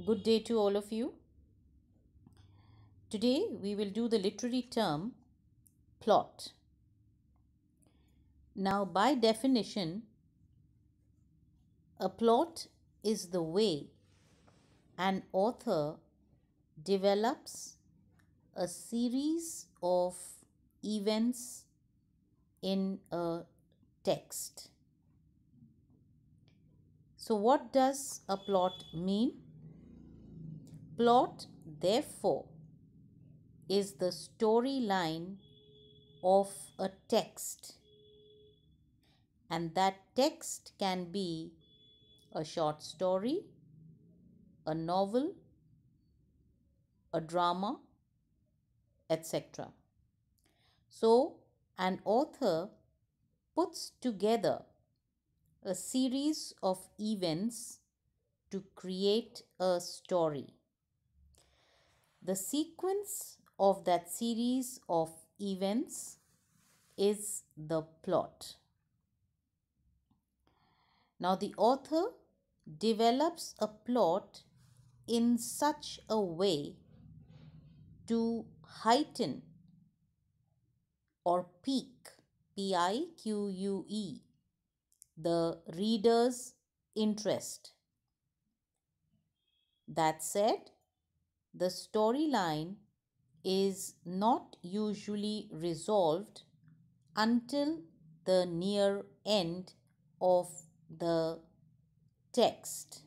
Good day to all of you. Today we will do the literary term plot. Now, by definition, a plot is the way an author develops a series of events in a text. So, what does a plot mean? Plot, therefore, is the storyline of a text, and that text can be a short story, a novel, a drama, etc. So, an author puts together a series of events to create a story. The sequence of that series of events is the plot. Now, the author develops a plot in such a way to heighten or pique, Pique, the reader's interest. That said, the storyline is not usually resolved until the near end of the text.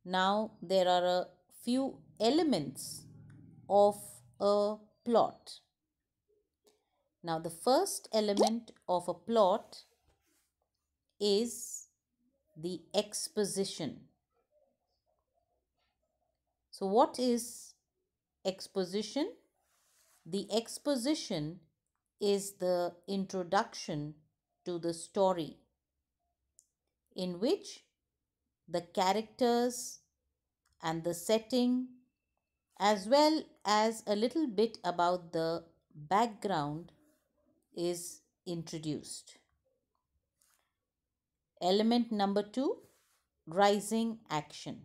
Now, there are a few elements of a plot. Now, the first element of a plot is the exposition. So, what is exposition? The exposition is the introduction to the story, in which the characters and the setting, as well as a little bit about the background, is introduced. Element number 2, rising action.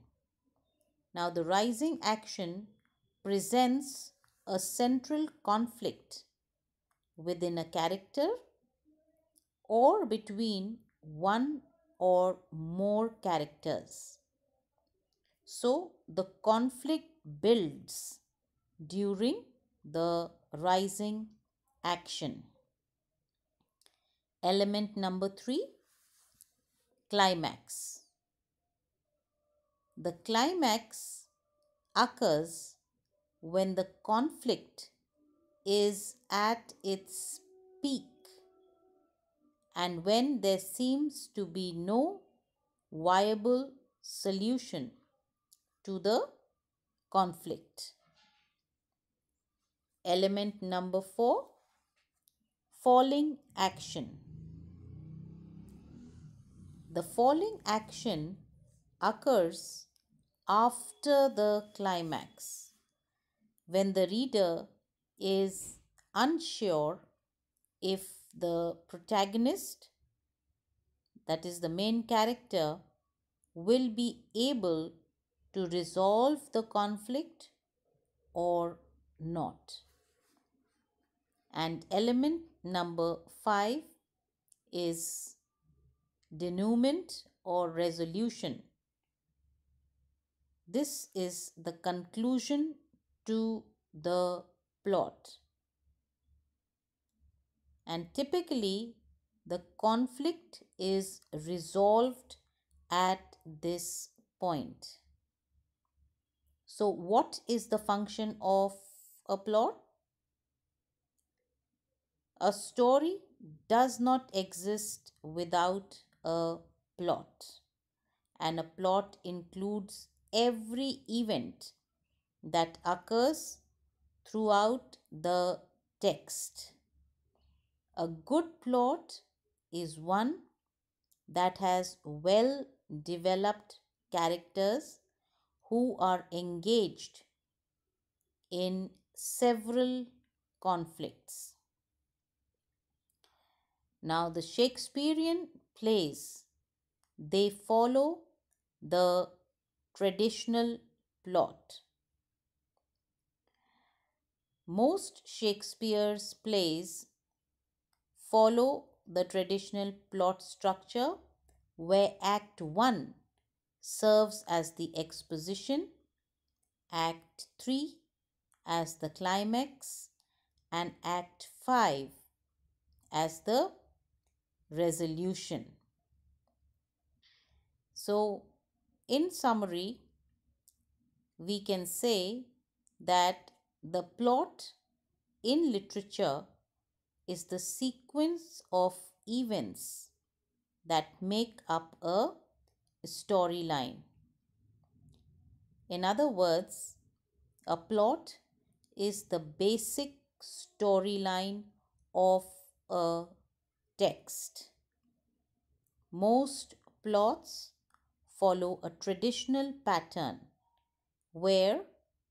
Now, the rising action presents a central conflict within a character or between one or more characters. So, the conflict builds during the rising action. Element number 3, climax. The climax occurs when the conflict is at its peak and when there seems to be no viable solution to the conflict. Element number 4, falling action. The falling action occurs after the climax, when the reader is unsure if the protagonist, that is the main character, will be able to resolve the conflict or not. And element number 5 is denouement or resolution. This is the conclusion to the plot. And typically, the conflict is resolved at this point. So, what is the function of a plot? A story does not exist without a plot, and a plot includes every event that occurs throughout the text. A good plot is one that has well developed characters who are engaged in several conflicts. Now, the Shakespearean plays, they follow the traditional plot. Most Shakespeare's plays follow the traditional plot structure where Act 1 serves as the exposition, Act 3 as the climax, and Act 5 as the resolution. So, in summary, we can say that the plot in literature is the sequence of events that make up a storyline. In other words, a plot is the basic storyline of a text. Most plots follow a traditional pattern where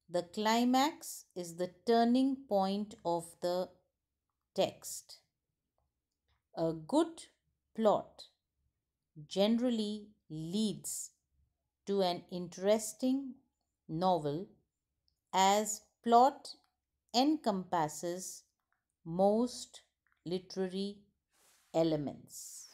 the climax is the turning point of the text. A good plot generally leads to an interesting novel as plot encompasses most literary elements.